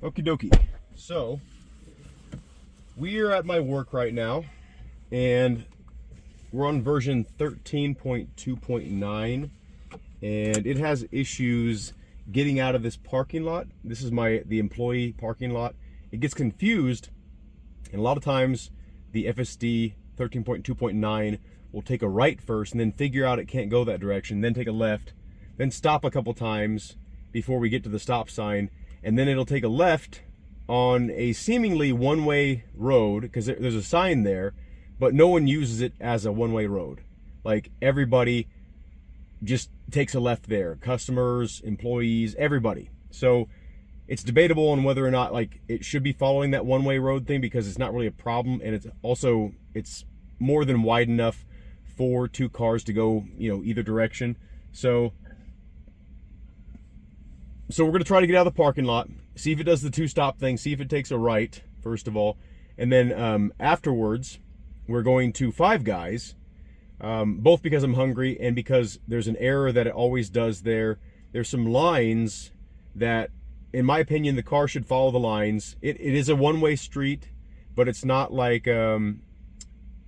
Okie dokie. So, we are at my work right now, and we're on version 13.2.9, and it has issues getting out of this parking lot. This is the employee parking lot. It gets confused, and a lot of times the FSD 13.2.9 will take a right first and then figure out it can't go that direction, then take a left, then stop a couple times before we get to the stop sign, and then it'll take a left on a seemingly one-way road because there's a sign there, but no one uses it as a one-way road. Like, everybody just takes a left there. Customers, employees, everybody. So it's debatable on whether or not like it should be following that one-way road thing, because it's not really a problem, and it's more than wide enough for two cars to go, either direction. So we're gonna try to get out of the parking lot, see if it does the two-stop thing, see if it takes a right first of all, and then afterwards we're going to Five Guys, both because I'm hungry and because there's an error that it always does there. There's some lines that, in my opinion, the car should follow the lines. It is a one-way street, but it's not like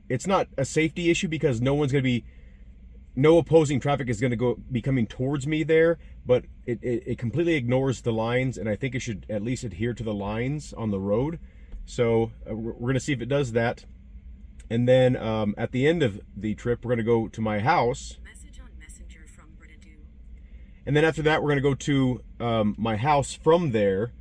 it's not a safety issue because no opposing traffic is going to be coming towards me there, but it completely ignores the lines, and I think it should at least adhere to the lines on the road. So we're going to see if it does that. And then at the end of the trip, we're going to go to my house. Message on Messenger from Bernadou. And then after that, we're going to go to my house from there.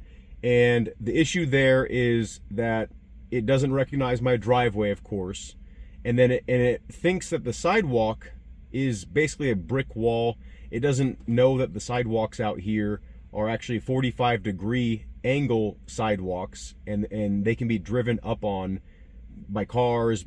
And the issue there is that it doesn't recognize my driveway, of course. And then it thinks that the sidewalk is basically a brick wall. It doesn't know that the sidewalks out here are actually 45-degree angle sidewalks, and they can be driven up on by cars,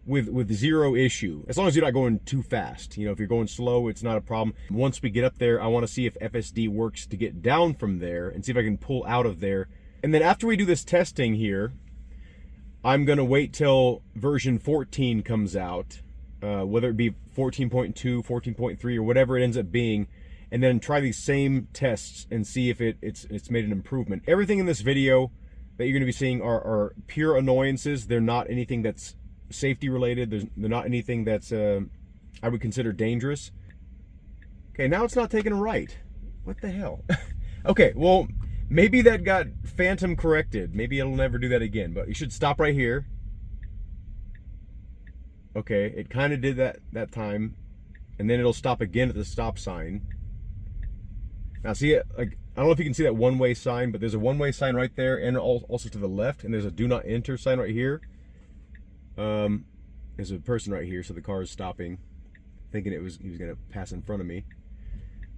with zero issue, as long as you're not going too fast. If you're going slow, it's not a problem. Once we get up there, I want to see if FSD works to get down from there and see if I can pull out of there. And then after we do this testing here, I'm gonna wait till version 14 comes out, whether it be 14.2, 14.3, or whatever it ends up being, and then try these same tests and see if it's made an improvement. Everything in this video that you're going to be seeing are pure annoyances. They're not anything that's safety related. They're not anything that's I would consider dangerous. Okay, now it's not taking a right. What the hell? Okay, well, maybe that got phantom corrected. Maybe it'll never do that again, but you should stop right here. Okay, it kind of did that time, and then it'll stop again at the stop sign. Now see it, like, I don't know if you can see that one-way sign, but there's a one-way sign right there, and also to the left, and there's a do not enter sign right here. There's a person right here, so the car is stopping, thinking he was gonna pass in front of me.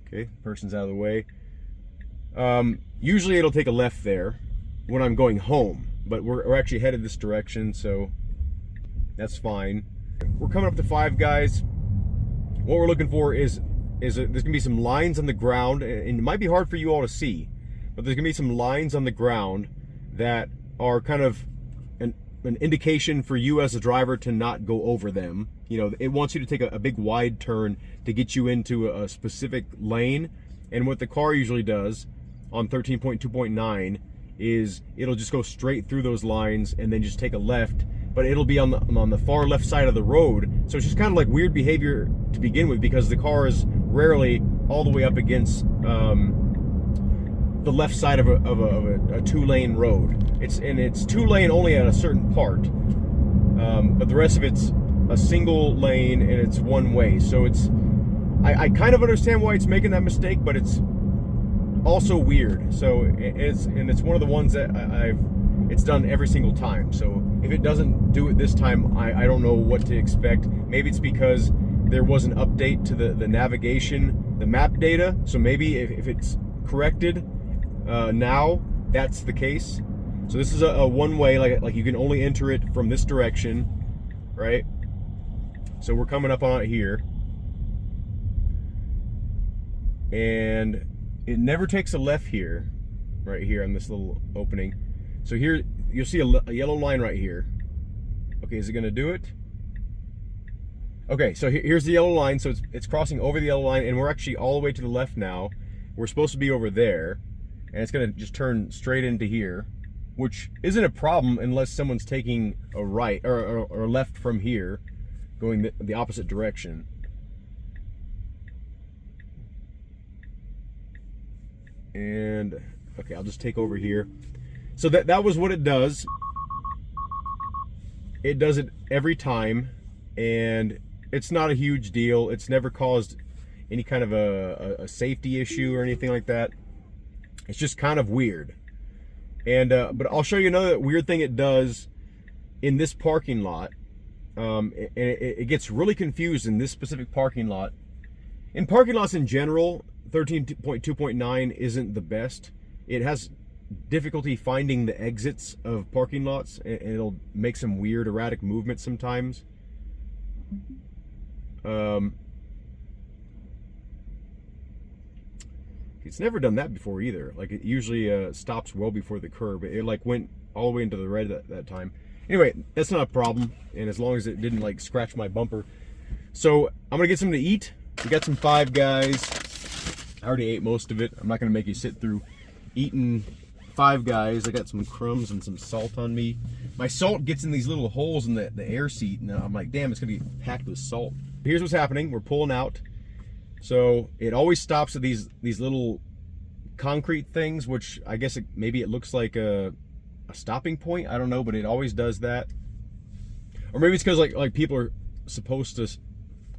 Okay, person's out of the way. Usually it'll take a left there when I'm going home, but we're actually headed this direction, so that's fine. We're coming up to Five Guys. What we're looking for is there's gonna be some lines on the ground, and it might be hard for you all to see, but there's gonna be some lines on the ground that are kind of an indication for you as a driver to not go over them. It wants you to take a big wide turn to get you into a specific lane, and what the car usually does on 13.2.9 is it'll just go straight through those lines and then just take a left, but it'll be on the far left side of the road. So it's just kind of like weird behavior to begin with, because the car is rarely all the way up against the left side of a two-lane road. It's two-lane only at a certain part, but the rest of it's a single lane and it's one way. So I kind of understand why it's making that mistake, but it's also weird. So it's one of the ones that it's done every single time. So if it doesn't do it this time, I don't know what to expect. Maybe it's because there was an update to the navigation, the map data. So maybe if it's corrected now, that's the case. So this is a one-way, like you can only enter it from this direction, right? So we're coming up on it here, and it never takes a left here, right here on this little opening. So here you'll see a yellow line right here. Okay, is it gonna do it? Okay, so here's the yellow line. So it's crossing over the yellow line, and we're actually all the way to the left now. We're supposed to be over there, and it's gonna just turn straight into here, which isn't a problem unless someone's taking a right or left from here, going the opposite direction. And okay, I'll just take over here. So that was what it does. It does it every time, and it's not a huge deal. It's never caused any kind of a safety issue or anything like that. It's just kind of weird. And but I'll show you another weird thing it does in this parking lot. It gets really confused in this specific parking lot. In parking lots in general, 13.2.9 isn't the best. It has difficulty finding the exits of parking lots, and it'll make some weird erratic movements sometimes. It's never done that before either. Like, it usually stops well before the curb. It like went all the way into the red that time. Anyway, that's not a problem, and as long as it didn't like scratch my bumper. So I'm gonna get something to eat. We got some Five Guys. I already ate most of it. I'm not gonna make you sit through eating Five Guys. I got some crumbs and some salt on me. My salt gets in these little holes in the air seat, and I'm like, damn, it's gonna be packed with salt. Here's what's happening. We're pulling out. So it always stops at these little concrete things, which I guess maybe it looks like a stopping point. I don't know, but it always does that. Or maybe it's because like people are supposed to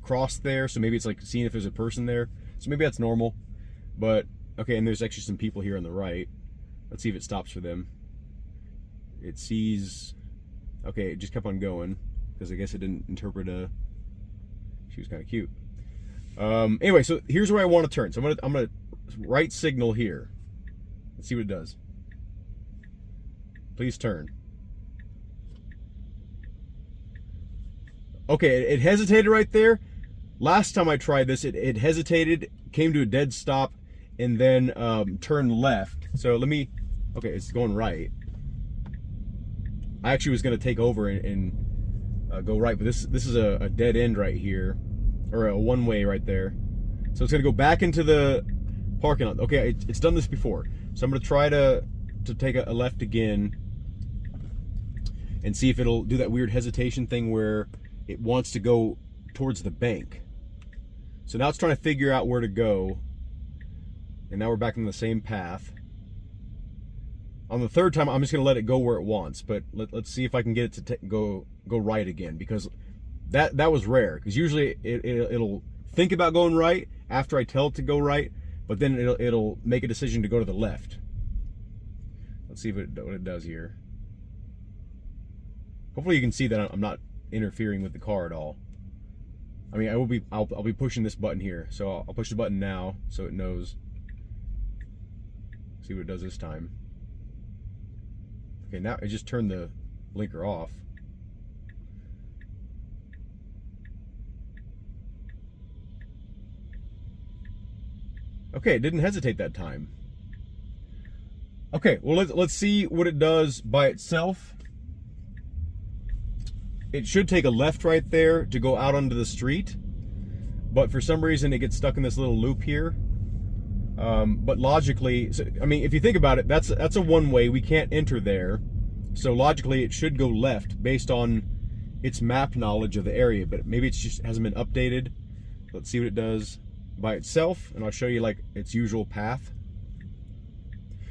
cross there, so maybe it's like seeing if there's a person there. So maybe that's normal. But okay, and there's actually some people here on the right. Let's see if it stops for them. It sees, okay, it just kept on going because I guess it didn't interpret she was kind of cute. Anyway, so here's where I want to turn. So I'm gonna right signal here. Let's see what it does. Please turn. Okay, it hesitated right there. Last time I tried this, it hesitated, came to a dead stop, and then turned left. So let me, okay, it's going right. I actually was gonna take over and go right, but this is a dead end right here, or a one-way right there. So it's gonna go back into the parking lot. Okay, it's done this before. So I'm gonna try to take a left again and see if it'll do that weird hesitation thing where it wants to go towards the bank. So now it's trying to figure out where to go. And now we're back on the same path. On the third time, I'm just gonna let it go where it wants, but let's see if I can get it to go right again, because that was rare, because usually it'll think about going right after I tell it to go right, but then it'll make a decision to go to the left. Let's see what it does here. Hopefully you can see that I'm not interfering with the car at all. I mean, I'll be pushing this button here, so I'll push the button now so it knows. See what it does this time. Okay, now it just turned the blinker off. Okay, it didn't hesitate that time. Okay, well let's see what it does by itself. It should take a left right there to go out onto the street, but for some reason it gets stuck in this little loop here. But logically, so, I mean, if you think about it, that's a one-way. We can't enter there, so logically it should go left based on its map knowledge of the area. But maybe it just hasn't been updated. Let's see what it does by itself, and I'll show you like its usual path.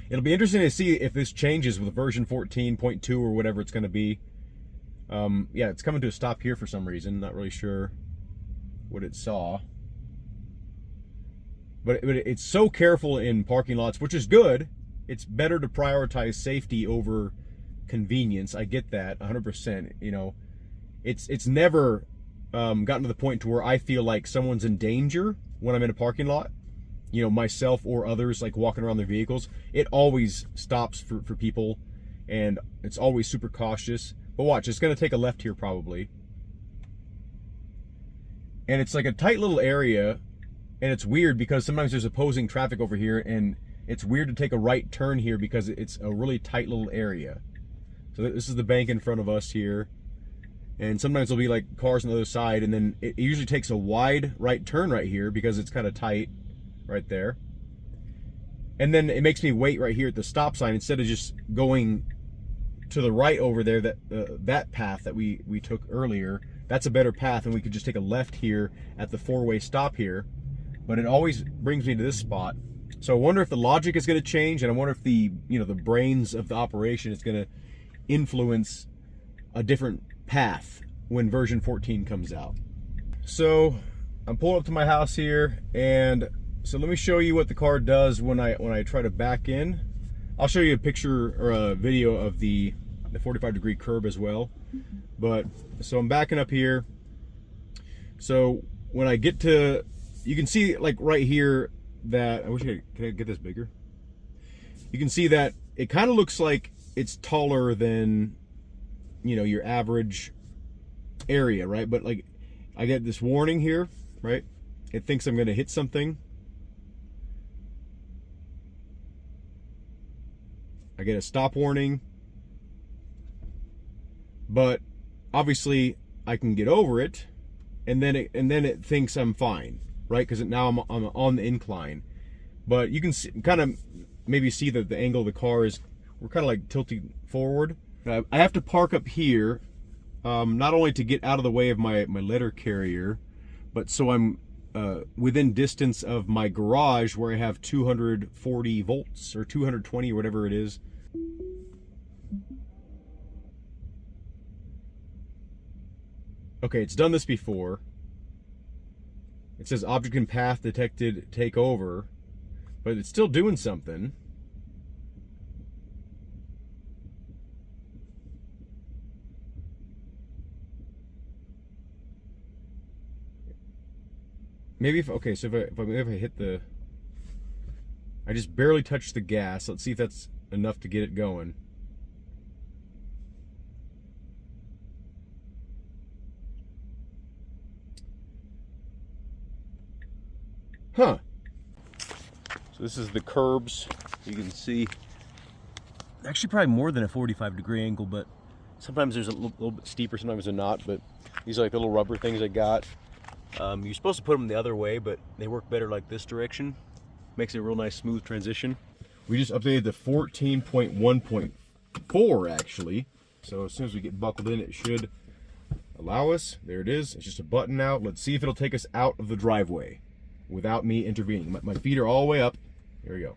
It'll be interesting to see if this changes with version 14.2 or whatever it's going to be. Yeah, it's coming to a stop here for some reason. Not really sure what it saw. But it's so careful in parking lots, which is good. It's better to prioritize safety over convenience. I get that 100%. You know, it's never gotten to the point to where I feel like someone's in danger when I'm in a parking lot. You know, myself or others like walking around their vehicles. It always stops for people, and it's always super cautious. But watch, it's going to take a left here probably. And it's like a tight little area. And it's weird because sometimes there's opposing traffic over here, and it's weird to take a right turn here because it's a really tight little area. So this is the bank in front of us here. And sometimes there'll be like cars on the other side, and then it usually takes a wide right turn right here because it's kind of tight right there. and then it makes me wait right here at the stop sign instead of just going to the right over there, that path that we took earlier. That's a better path, and we could just take a left here at the four-way stop here, but it always brings me to this spot. So I wonder if the logic is going to change, and I wonder if the the brains of the operation is going to influence a different path when version 14 comes out. So I'm pulling up to my house here, and so let me show you what the car does when I try to back in. I'll show you a picture or a video of the 45-degree curb as well. But so I'm backing up here. So when I get to, you can see like right here that, I wish can I get this bigger? You can see that it kind of looks like it's taller than, your average area, right? But like I get this warning here, right? It thinks I'm going to hit something. I get a stop warning, but obviously I can get over it, and then it thinks I'm fine, right? Because now I'm on the incline. But you can kind of maybe see that the angle of the car is, we're kind of like tilting forward. I have to park up here, not only to get out of the way of my letter carrier, but so I'm within distance of my garage where I have 240 volts or 220 or whatever it is. Okay, it's done this before. It says object and path detected, take over, but it's still doing something. Maybe if I hit the, I just barely touched the gas. Let's see if that's enough to get it going. Huh. So this is the curbs. You can see, actually probably more than a 45-degree angle, but sometimes there's a little bit steeper, sometimes they're not. But these are like the little rubber things I got. You're supposed to put them the other way, but they work better like this direction. Makes it a real nice smooth transition. We just updated the 14.1.4 actually. So as soon as we get buckled in, it should allow us. There it is. It's just a button now. Let's see if it'll take us out of the driveway without me intervening. My feet are all the way up. Here we go.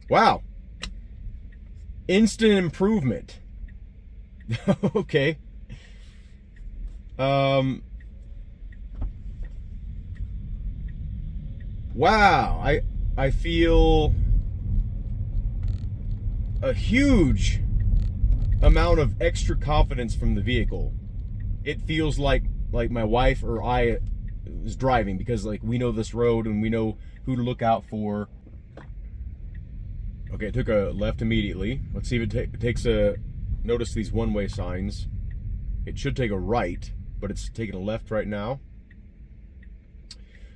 Wow. Instant improvement. Okay. Wow, I feel a huge amount of extra confidence from the vehicle. It feels like my wife or I is driving, because like we know this road and we know who to look out for. Okay, it took a left immediately. Let's see if it takes a, notice these one-way signs. It should take a right, but it's taking a left right now.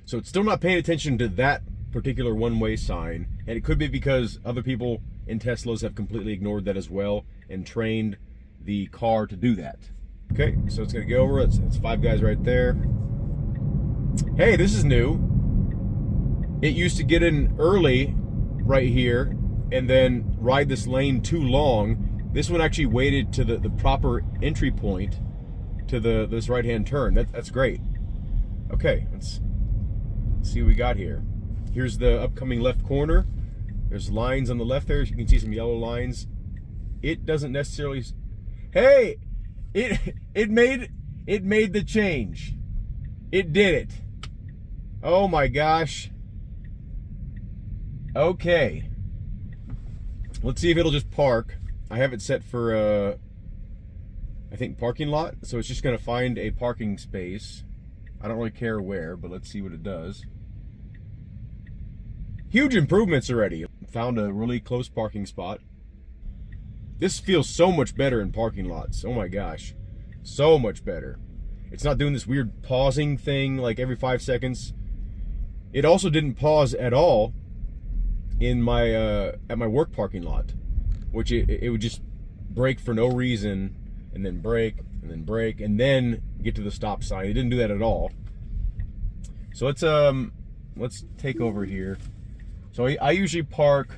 So it's still not paying attention to that particular one-way sign, and it could be because other people in Teslas have completely ignored that as well and trained the car to do that. Okay, so it's gonna go over. It's 5 guys right there. Hey, this is new. It used to get in early right here and then ride this lane too long. This one actually waited to the proper entry point to this right-hand turn. That's great. Okay, let's see what we got here. Here's the upcoming left corner. There's lines on the left there. You can see some yellow lines. It doesn't necessarily. Hey, it made the change. It did it. Oh my gosh. Okay. Let's see if it'll just park. I have it set for I think parking lot, so it's just gonna find a parking space. I don't really care where, but let's see what it does. Huge improvements already. Found a really close parking spot. This feels so much better in parking lots. Oh my gosh, so much better. It's not doing this weird pausing thing like every 5 seconds. It also didn't pause at all in my at my work parking lot, which it would just brake for no reason and then brake and then brake and then get to the stop sign. It didn't do that at all. So let's let's take over here. So I usually park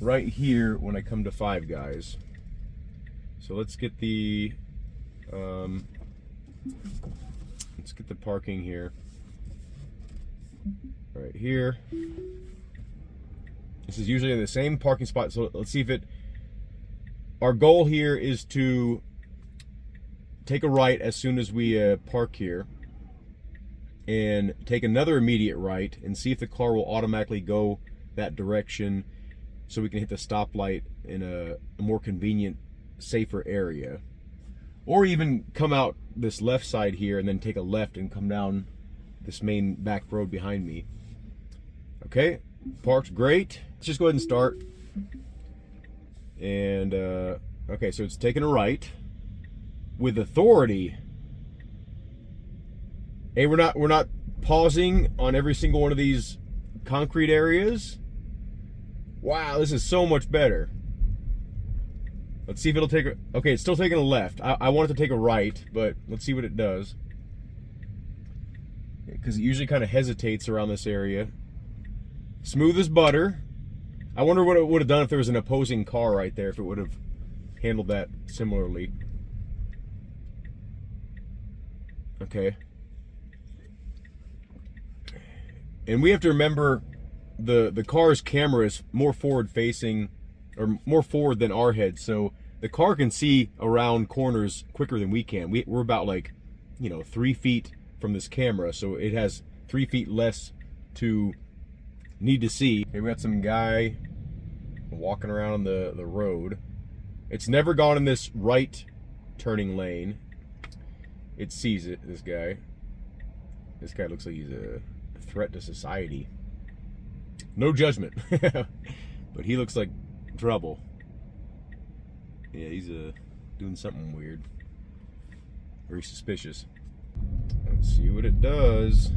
right here when I come to Five Guys. So let's get the parking here. Right here. This is usually the same parking spot. So let's see if it. Our goal here is to take a right as soon as we park here, and take another immediate right and see if the car will automatically go that direction, so we can hit the stoplight in a more convenient, safer area. Or even come out this left side here and then take a left and come down this main back road behind me. Okay, parked great. Let's just go ahead and start. And okay, so it's taking a right with authority. Hey, we're not pausing on every single one of these concrete areas. Wow, this is so much better. Let's see if it'll take a... Okay, it's still taking a left. I want it to take a right, but let's see what it does. Because it usually kind of hesitates around this area. Smooth as butter. I wonder what it would have done if there was an opposing car right there, if it would have handled that similarly. Okay. And we have to remember the car's camera is more forward facing, or more forward than our head, so the car can see around corners quicker than we can. We're about, like, 3 feet from this camera, so it has 3 feet less to need to see. Here we got some guy walking around the road. It's never gone in this right turning lane. It sees it, this guy. This guy looks like he's a threat to society. No judgment. But he looks like trouble. Yeah, he's doing something weird. Very suspicious. Let's see what it does.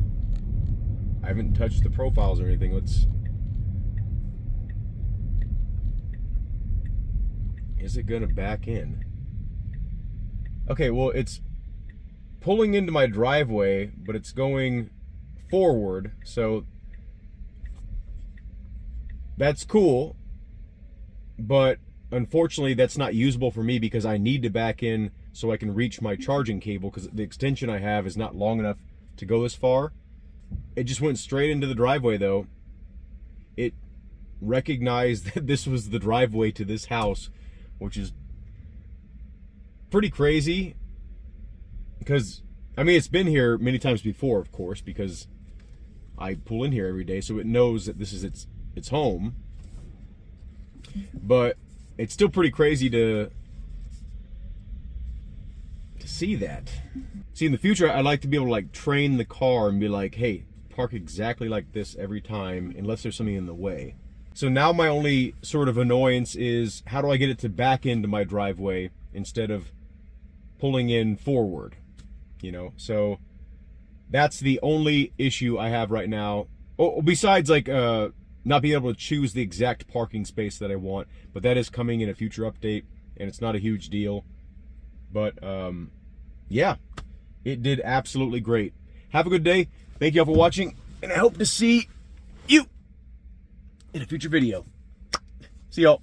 I haven't touched the profiles or anything. Is it gonna back in? Okay, well, it's pulling into my driveway, but it's going forward, so that's cool, but unfortunately that's not usable for me because I need to back in so I can reach my charging cable, because the extension I have is not long enough to go this far. It just went straight into the driveway though. It recognized that this was the driveway to this house, which is pretty crazy, because I mean, it's been here many times before, of course, because I pull in here every day, so it knows that this is its home. But it's still pretty crazy to see that. See, in the future, I'd like to be able to, like, train the car and be like, hey, park exactly like this every time, unless there's something in the way. So now my only sort of annoyance is, how do I get it to back into my driveway instead of pulling in forward? So that's the only issue I have right now. Oh, besides, like, not being able to choose the exact parking space that I want, but that is coming in a future update, and it's not a huge deal. But yeah, it did absolutely great. Have a good day. Thank you all for watching, and I hope to see you in a future video. See y'all.